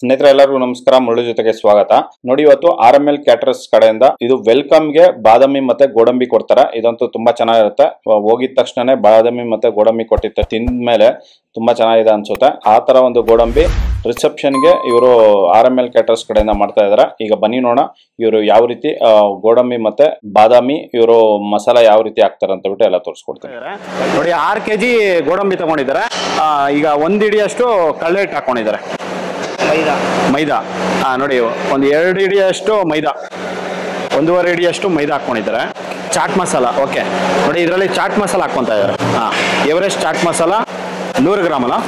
ಸ್ನೇಹಿತರೆ ಎಲ್ಲರಿಗೂ ನಮಸ್ಕಾರ. ಮುಳ್ಳು ಜೊತೆಗೆ ಸ್ವಾಗತ. ನೋಡಿ, ಇವತ್ತು RML ಕ್ಯಾಟರರ್ಸ್ ಕಡೆಯಿಂದ ಇದು ವೆಲ್ಕಮ್ ಗೆ ಬಾದಾಮಿ ಮತ್ತೆ ಗೋಡಂಬಿ ಕೊಡ್ತಾರೆ. ಇದಂತೂ ತುಂಬಾ ಚೆನ್ನಾಗಿರುತ್ತೆ. ಹೋಗಿದ ತಕ್ಷಣನೇ ಬಾದಾಮಿ ಮತ್ತೆ ಗೋಡಂಬಿ ಕೊಟ್ಟಿರ್ತಾರೆ. ತಿಂದ್ಮೇಲೆ ತುಂಬಾ ಚೆನ್ನಾಗಿದೆ ಅನ್ಸುತ್ತೆ. ಆ ತರ ಒಂದು ಗೋಡಂಬಿ ರಿಸೆಪ್ಷನ್ ಗೆ ಇವರು RML ಕ್ಯಾಟರರ್ಸ್ ಕಡೆಯಿಂದ ಮಾಡ್ತಾ ಇದಾರೆ. ಈಗ ಬನ್ನಿ ನೋಡೋಣ ಇವರು ಯಾವ ರೀತಿ ಗೋಡಂಬಿ ಮತ್ತೆ ಬಾದಾಮಿ ಇವರು ಮಸಾಲ ಯಾವ ರೀತಿ ಹಾಕ್ತಾರೆ ಅಂತ ಬಿಟ್ಟು ಎಲ್ಲ ತೋರಿಸ್ಕೊಡ್ತಾರೆ. ನೋಡಿ, 6 kg ಗೋಡಂಬಿ ತಗೊಂಡಿದ್ದಾರೆ. ಈಗ 1 ಹಿಡಿಯಷ್ಟು ಕಳ್ಳೆ ಹಿಟ್ಟು ಹಾಕೊಂಡಿದ್ದಾರೆ. ಮೈದಾ ನೋಡಿ, ಒಂದು 2 ಹಿಡಿಯಷ್ಟು ಮೈದಾ, 1.5 ಹಿಡಿಯಷ್ಟು ಮೈದಾ ಹಾಕೊಂಡಿದ್ದಾರೆ. ಚಾಟ್ ಮಸಾಲ, ಓಕೆ. ನೋಡಿ, ಇದರಲ್ಲಿ ಚಾಟ್ ಮಸಾಲ ಹಾಕ್ಕೊಂತ ಇದ್ದಾರೆ. ಎವರೆಸ್ಟ್ ಚಾಟ್ ಮಸಾಲ 100 ಗ್ರಾಮ್ ಅಲ್ಲ?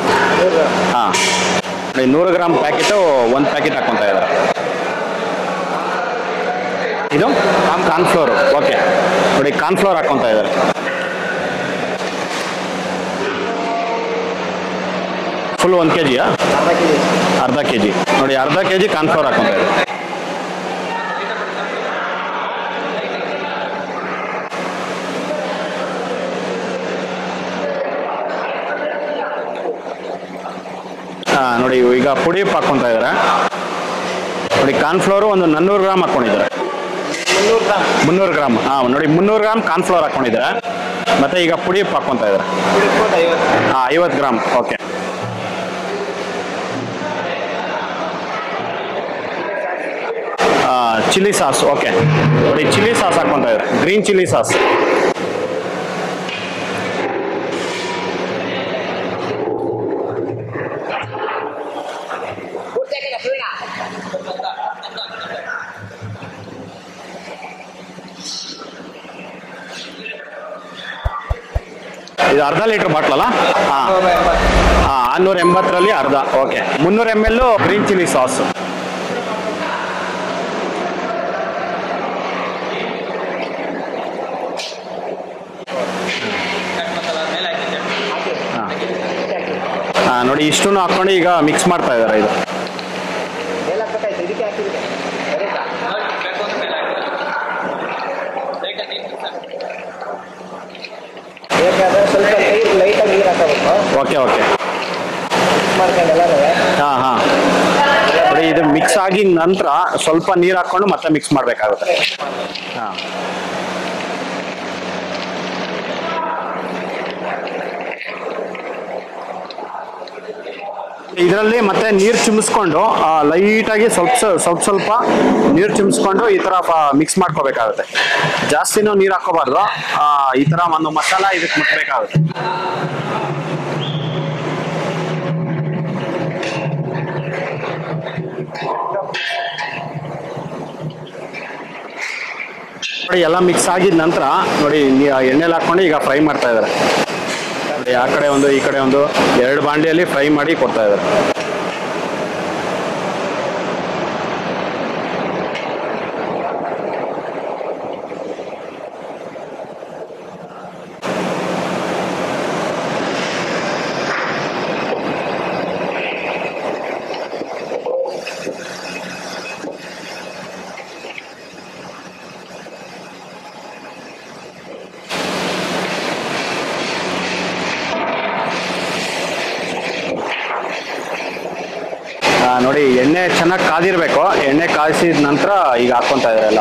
ನೋಡಿ, 100 ಗ್ರಾಮ್ ಪ್ಯಾಕೆಟು 1 ಪ್ಯಾಕೆಟ್ ಹಾಕ್ಕೊಂತ ಇದ್ದಾರೆ. ಇದು ಕಾರ್ನ್ಫ್ಲೋರ್, ಓಕೆ. ನೋಡಿ, ಕಾರ್ನ್ಫ್ಲೋರ್ ಹಾಕ್ಕೊಂತ ಇದ್ದಾರೆ. ಫುಲ್ 1 kg, ಅರ್ಧ kg. ನೋಡಿ, ಅರ್ಧ kg ಕಾರ್ನ್ಫ್ಲೋರ್ ಹಾಕೊಂತ ಇದೆ. ನೋಡಿ, ಈಗ ಪುಡಿ ಹಾಕೊಂತ ಇದ್ದಾರೆ. ನೋಡಿ, ಕಾರ್ನ್ಫ್ಲೋರು ಒಂದು 400 ಗ್ರಾಮ್ ಹಾಕೊಂಡಿದ್ದಾರೆ. 300 ಗ್ರಾಮ್. ನೋಡಿ, 300 ಗ್ರಾಮ್ ಕಾರ್ನ್ಫ್ಲೋರ್ ಹಾಕೊಂಡಿದ್ದಾರೆ. ಮತ್ತೆ ಈಗ ಪುಡಿ ಹಾಕೊಂತ ಇದ್ದಾರೆ. 50 gram, okay. Chilli sauce, okay. ನೋಡಿ, ಚಿಲ್ಲಿ ಸಾಸ್ ಹಾಕೊಂತ ಇದ್ದಾರೆ. Green chilli sauce. ಇದು ಅರ್ಧ ಲೀಟರ್ ಬಾಟ್ಲ್ ಅಲ್ಲ? 680ರಲ್ಲಿ ಅರ್ಧ, okay. 300 ml green chilli sauce. ನೋಡಿ, ಇಷ್ಟನ್ನು ಹಾಕೊಂಡು ಈಗ ಮಿಕ್ಸ್ ಮಾಡ್ತಾ ಇದ್ದಾರೆ. ಇದು ಓಕೆ, ಓಕೆ. ನೋಡಿ, ಇದು ಮಿಕ್ಸ್ ಆಗಿದ ನಂತರ ಸ್ವಲ್ಪ ನೀರು ಹಾಕೊಂಡು ಮತ್ತೆ ಮಿಕ್ಸ್ ಮಾಡಬೇಕಾಗುತ್ತೆ. ಇದರಲ್ಲಿ ಮತ್ತೆ ನೀರು ಚಿಮ್ಮಿಸ್ಕೊಂಡು ಲೈಟಾಗಿ ಸ್ವಲ್ಪ ನೀರು ಚಿಮ್ಮಿಸ್ಕೊಂಡು ಈ ತರ ಮಿಕ್ಸ್ ಮಾಡ್ಕೋಬೇಕಾಗುತ್ತೆ. ಜಾಸ್ತಿನೂ ನೀರು ಹಾಕೋಬಾರ್ದು. ಈ ತರ ಒಂದು ಮಸಾಲ ಇದಕ್ಕೆ ಮುಟ್ಬೇಕಾಗುತ್ತೆ. ನೋಡಿ, ಎಲ್ಲ ಮಿಕ್ಸ್ ಆಗಿದ ನಂತರ ನೋಡಿ ಎಣ್ಣೆಲಿ ಹಾಕೊಂಡು ಈಗ ಫ್ರೈ ಮಾಡ್ತಾ ಇದ್ದಾರೆ. ನೋಡಿ, ಆ ಕಡೆ ಒಂದು ಈ ಕಡೆ ಒಂದು 2 ಬಾಂಡಿಯಲ್ಲಿ ಫ್ರೈ ಮಾಡಿ ಕೊಡ್ತಾ ಇದ್ದಾರೆ. ನೋಡಿ, ಎಣ್ಣೆ ಚೆನ್ನಾಗಿ ಕಾದಿರ್ಬೇಕು. ಎಣ್ಣೆ ಕಾಯಿಸಿದ ನಂತರ ಈಗ ಹಾಕೊಂತ ಇದ್ದಾರೆ ಎಲ್ಲ.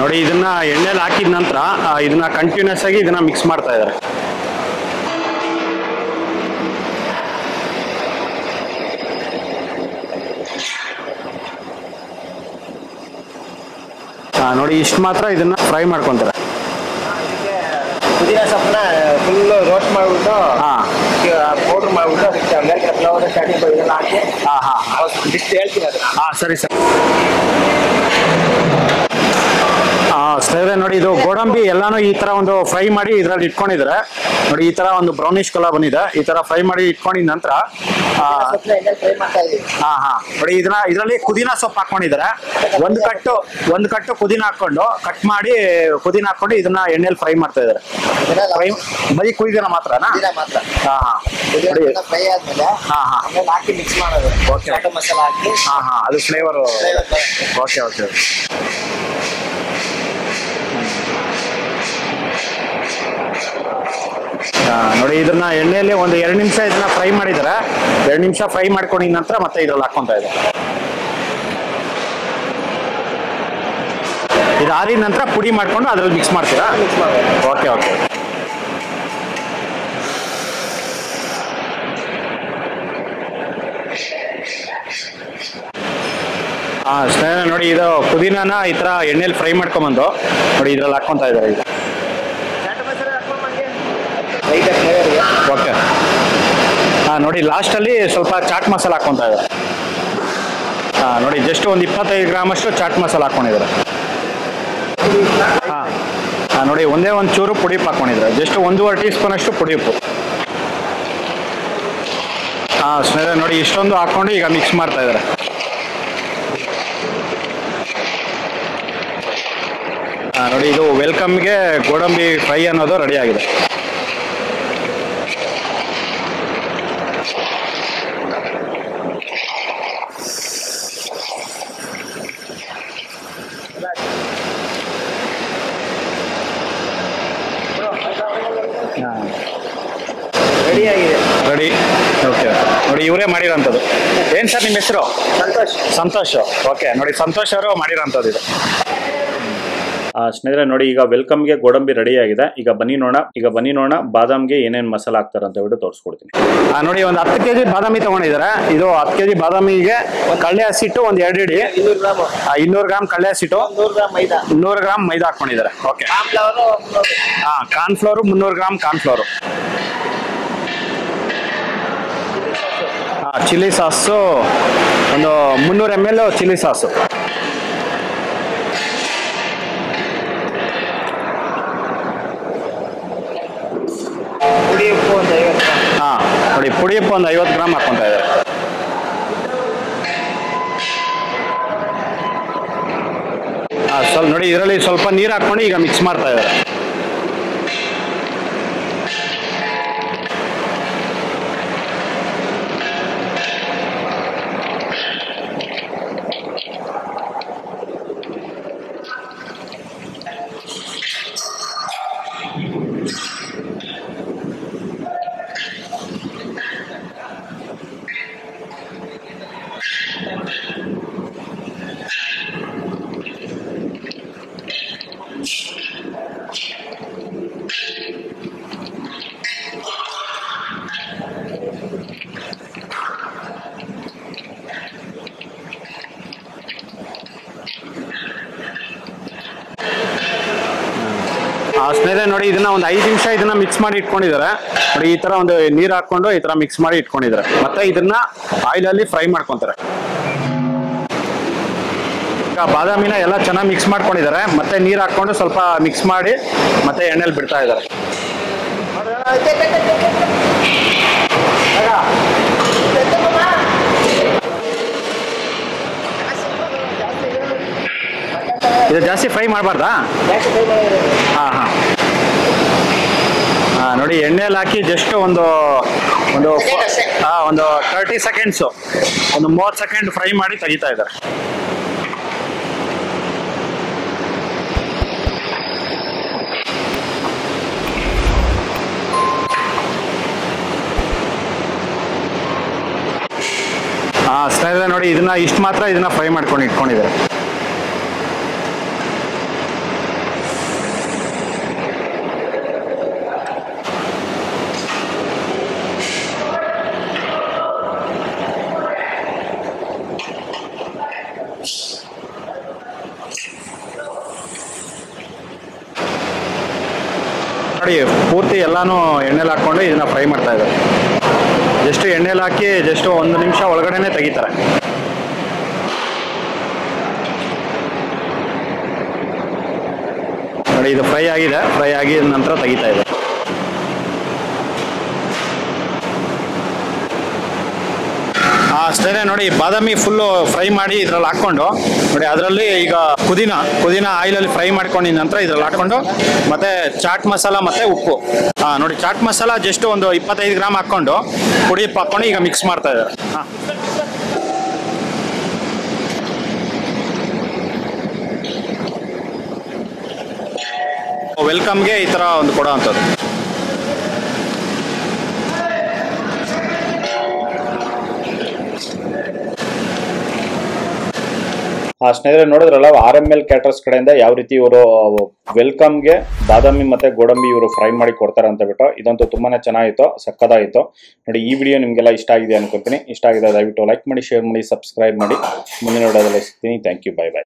ನೋಡಿ, ಇದನ್ನ ಎಣ್ಣೆಲಿ ಹಾಕಿದ ನಂತರ ಇದನ್ನ ಕಂಟಿನ್ಯೂಸ್ ಆಗಿ ಇದನ್ನ ಮಿಕ್ಸ್ ಮಾಡ್ತಾ ಇದ್ದಾರೆ. ನೋಡಿ, ಇಷ್ಟು ಮಾತ್ರ ಇದನ್ನ ಫ್ರೈ ಮಾಡ್ಕೊಂತಾರೆ. ಪುದೀನ ಸೊಪ್ಪನ್ನ ಫುಲ್ ರೋಸ್ಟ್ ಮಾಡಿಬಿಟ್ಟು ಪೌಡರ್ ಮಾಡಿಬಿಟ್ಟು ಅದಕ್ಕೆ ಮೇಲೆ ಫ್ಲವರ್ ಸ್ಟಾರ್ಟಿಂಗ್ ಇದೆಲ್ಲ ಹಾಕಿ ಇಷ್ಟು ಹೇಳ್ತೀನಿ ಅದು. ಸರಿ ಸರ್. ಸ್ನೇಹಿತರೆ ನೋಡಿ, ಇದು ಗೋಡಂಬಿ ಎಲ್ಲಾನು ಈ ತರ ಒಂದು ಫ್ರೈ ಮಾಡಿ ಇದ್ರಲ್ಲಿ ಇಟ್ಕೊಂಡಿದ್ರೆ ನೋಡಿ, ಈ ತರ ಒಂದು ಬ್ರೌನಿಶ್ ಕಲರ್ ಬಂದಿದೆ. ಈ ತರ ಫ್ರೈ ಮಾಡಿ ಇಟ್ಕೊಂಡಿದ ನಂತರ ನೋಡಿ ಇದರಲ್ಲಿ ಪುದೀನ ಸೊಪ್ಪು ಹಾಕೊಂಡಿದ್ದಾರೆ. ಒಂದು ಕಟ್ಟು ಪುದೀನ ಹಾಕೊಂಡು ಕಟ್ ಮಾಡಿ ಪುದೀನ ಹಾಕೊಂಡು ಇದನ್ನ ಎಣ್ಣೆಲಿ ಫ್ರೈ ಮಾಡ್ತಾ ಇದಾರೆ. ಬರೀ ಕುಯ್ದಿನ ಮಾತ್ರನಾ? ಫ್ರೈ ಆದ್ಮೇಲೆ ಹಾಕಿ ಮಿಕ್ಸ್ ಮಾಡೋದು. ಚಾಟ್ ಮಸಾಲ ಹಾಕಿ ಅದು ಫ್ಲೇವರ್. Okay okay. ನೋಡಿ ಇದನ್ನ ಎಣ್ಣೆಯಲ್ಲಿ ಒಂದು 2 ನಿಮಿಷ ಇದನ್ನ ಫ್ರೈ ಮಾಡಿದಾರೆ. 2 ನಿಮಿಷ ಫ್ರೈ ಮಾಡ್ಕೊಂಡಿದ ನಂತರ ಮತ್ತೆ ಇದ್ರಲ್ಲಿ ಹಾಕೊಂತ ಇದ್ದಾರೆ. ಇದು ಆರಿದ ನಂತರ ಪುಡಿ ಮಾಡ್ಕೊಂಡು ಅದ್ರಲ್ಲಿ ಮಿಕ್ಸ್ ಮಾಡ್ತೀರಾ? Okay okay. ಸ್ನೇಹಿತರೆ ನೋಡಿ, ಇದು ಪುದೀನಾನ ಈ ತರ ಎಣ್ಣೆಲಿ ಫ್ರೈ ಮಾಡ್ಕೊಂಬಂದು ನೋಡಿ ಇದ್ರಲ್ಲಿ ಹಾಕೊಂತ ಇದ್ದಾರೆ ಈಗ. ಓಕೆ. ನೋಡಿ ಲಾಸ್ಟಲ್ಲಿ ಸ್ವಲ್ಪ ಚಾಟ್ ಮಸಾಲ ಹಾಕೊಂತ ಇದ್ದಾರೆ. ನೋಡಿ ಜಸ್ಟ್ ಒಂದು 25 ಗ್ರಾಮ್ ಅಷ್ಟು ಚಾಟ್ ಮಸಾಲ ಹಾಕೊಂಡಿದ್ದಾರೆ. ನೋಡಿ ಒಂದೇ ಒಂದು ಚೂರು ಪುಡಿ ಉಪ್ಪು ಹಾಕೊಂಡಿದ್ದಾರೆ. ಜಸ್ಟ್ 1.5 ಟೀ ಸ್ಪೂನ್ ಅಷ್ಟು ಪುಡಿ ಉಪ್ಪು. ಸ್ನೇಹಿತರೆ ನೋಡಿ, ಇಷ್ಟೊಂದು ಹಾಕೊಂಡು ಈಗ ಮಿಕ್ಸ್ ಮಾಡ್ತಾ ಇದ್ದಾರೆ. ನೋಡಿ ಇದು ವೆಲ್ಕಮ್ಗೆ ಗೋಡಂಬಿ ಫ್ರೈ ಅನ್ನೋದು ರೆಡಿ ಆಗಿದೆ. ರೆಡಿ. ಓಕೆ ನೋಡಿ, ಇವರೇ ಮಾಡಿರೋಂಥದ್ದು. ಏನು ಸರ್ ನಿಮ್ಮ ಹೆಸರು? ಸಂತೋಷ್. ಓಕೆ ನೋಡಿ, ಸಂತೋಷ್ ಅವರು ಮಾಡಿರೋಂಥದ್ದು ಇದು. ಸ್ನೇಹಿತರೆ ನೋಡಿ, ಈಗ ವೆಲ್ಕಮ್ಗೆ ಗೋಡಂಬಿ ರೆಡಿ ಆಗಿದೆ. ಈಗ ಬನ್ನಿ ನೋಡೋಣ ಬಾದಾಮ್ಗೆ ಏನೇನು ಮಸಾಲ ಹಾಕ್ತಾರೆ ಅಂತ ಹೇಳ್ಬಿಟ್ಟು ತೋರಿಸ್ಕೊಡ್ತೀನಿ. ನೋಡಿ, ಒಂದು 10 kg ಬಾದಾಮಿ ತಗೊಂಡಿದ್ದಾರೆ. ಇದು 10 kg ಬಾದಾಮಿಗೆ ಕಳ್ಳೆ ಹಸಿಟ್ಟು ಒಂದು 2 ಇಡಿ, 200 ಗ್ರಾಮ್ ಕಳ್ಳೆ ಹಸಿಟ್ಟು, 100 ಗ್ರಾಮ್ ಮೈದಾ ಹಾಕೊಂಡಿದ್ದಾರೆ. Okay. Cornflour 300 gram cornflour. Chilli sauce ಒಂದು 300 ml ಚಿಲ್ಲಿ ಸಾಸು. ನೋಡಿ ಪುಡಿ ಉಪ್ಪು ಒಂದು 50 ಗ್ರಾಮ್ ಹಾಕೊಂತ ಇದ್ದಾರೆ. ಸ್ವಲ್ಪ ನೋಡಿ, ಇದರಲ್ಲಿ ಸ್ವಲ್ಪ ನೀರು ಹಾಕೊಂಡು ಈಗ ಮಿಕ್ಸ್ ಮಾಡ್ತಾ ಇದ್ದಾರೆ. ಸ್ನೇಹಿತರೆ ನೋಡಿ, ಇದನ್ನ ಒಂದು 5 ನಿಮಿಷ ಇದನ್ನ ಮಿಕ್ಸ್ ಮಾಡಿ ಇಟ್ಕೊಂಡಿದ್ದಾರೆ. ನೋಡಿ ಈ ತರ ಒಂದು ನೀರು ಹಾಕೊಂಡು ಈ ತರ ಮಿಕ್ಸ್ ಮಾಡಿ ಇಟ್ಕೊಂಡಿದ್ದಾರೆ. ಮತ್ತೆ ಇದನ್ನ ಆಯಿಲ್ ಅಲ್ಲಿ ಫ್ರೈ ಮಾಡ್ಕೊಂತಾರೆ. ಈಗ ಬಾದಾಮಿನ ಎಲ್ಲ ಚೆನ್ನಾಗಿ ಮಿಕ್ಸ್ ಮಾಡ್ಕೊಂಡಿದ್ದಾರೆ. ಮತ್ತೆ ನೀರು ಹಾಕೊಂಡು ಸ್ವಲ್ಪ ಮಿಕ್ಸ್ ಮಾಡಿ ಮತ್ತೆ ಎಣ್ಣೆಲಿ ಬಿಡ್ತಾ ಇದ್ದಾರೆ. ಇದು ಜಾಸ್ತಿ ಫ್ರೈ ಮಾಡಬಾರ್ದಾ? ನೋಡಿ ಎಣ್ಣೆಯಲ್ಲಿ ಹಾಕಿ ಜಸ್ಟ್ ಒಂದು 30 ಸೆಕೆಂಡ್ಸು, ಒಂದು 30 ಸೆಕೆಂಡ್ ಫ್ರೈ ಮಾಡಿ ತೆಗಿತಾ ಇದ್ದಾರೆ. ಸ್ನೇಹಿತರೆ ನೋಡಿ, ಇಷ್ಟು ಮಾತ್ರ ಇದನ್ನ ಫ್ರೈ ಮಾಡ್ಕೊಂಡು ಇಟ್ಕೊಂಡಿದ್ದಾರೆ. ನೋಡಿ ಪೂರ್ತಿ ಎಲ್ಲಾನು ಎಣ್ಣೆಲಿ ಹಾಕೊಂಡು ಇದನ್ನ ಫ್ರೈ ಮಾಡ್ತಾ ಇದ್ದಾರೆ. ಜಸ್ಟ್ ಎಣ್ಣೆಲಿ ಹಾಕಿ ಜಸ್ಟ್ 1 ನಿಮಿಷ ಒಳಗಡೆನೆ ತೆಗಿತಾರೆ. ನೋಡಿ ಇದು ಫ್ರೈ ಆಗಿದೆ, ಫ್ರೈ ಆಗಿದ ನಂತರ ತೆಗಿತಾ ಇದೆ. ಅಷ್ಟೇ ನೋಡಿ, ಬಾದಾಮಿ ಫುಲ್ಲು ಫ್ರೈ ಮಾಡಿ ಇದ್ರಲ್ಲಿ ಹಾಕ್ಕೊಂಡು ನೋಡಿ, ಅದರಲ್ಲಿ ಈಗ ಪುದೀನ ಆಯಿಲಲ್ಲಿ ಫ್ರೈ ಮಾಡ್ಕೊಂಡಿದ ನಂತರ ಇದ್ರಲ್ಲಿ ಹಾಕ್ಕೊಂಡು ಮತ್ತೆ ಚಾಟ್ ಮಸಾಲ ಮತ್ತೆ ಉಪ್ಪು, ನೋಡಿ ಚಾಟ್ ಮಸಾಲ ಜಸ್ಟ್ ಒಂದು 25 ಗ್ರಾಮ್ ಹಾಕ್ಕೊಂಡು ಪುಡಿ ಹಾಕ್ಕೊಂಡು ಈಗ ಮಿಕ್ಸ್ ಮಾಡ್ತಾ ಇದ್ದಾರೆ. ವೆಲ್ಕಮ್ಗೆ ಈ ಥರ ಒಂದು ಕೊಡೋ ಅಂಥದ್ದು. ಸ್ನೇಹಿತರೆ ನೋಡಿದ್ರಲ್ಲ, RML ಕ್ಯಾಟರ್ಸ್ ಕಡೆಯಿಂದ ಯಾವ ರೀತಿ ಇವರು ವೆಲ್ಕಮ್ಗೆ ಬಾದಾಮಿ ಮತ್ತೆ ಗೋಡಂಬಿ ಇವರು ಫ್ರೈ ಮಾಡಿ ಕೊಡ್ತಾರೆ ಅಂತ ಬಿಟ್ಟು, ಇದಂತೂ ತುಂಬಾನೇ ಚೆನ್ನಾಗಿತ್ತು, ಸಕ್ಕದಾಗಿತ್ತು ನೋಡಿ. ಈ ವಿಡಿಯೋ ನಿಮಗೆಲ್ಲ ಇಷ್ಟ ಆಗಿದೆ ಅನ್ಕೊಳ್ತೀನಿ. ಇಷ್ಟ ಆಗಿದೆ ದಯವಿಟ್ಟು ಲೈಕ್ ಮಾಡಿ, ಶೇರ್ ಮಾಡಿ, ಸಬ್ಸ್ಕ್ರೈಬ್ ಮಾಡಿ. ಮುಂದಿನ ವಿಡಿಯೋದಲ್ಲಿ ಸಿಗ್ತೀನಿ. Thank you, bye by.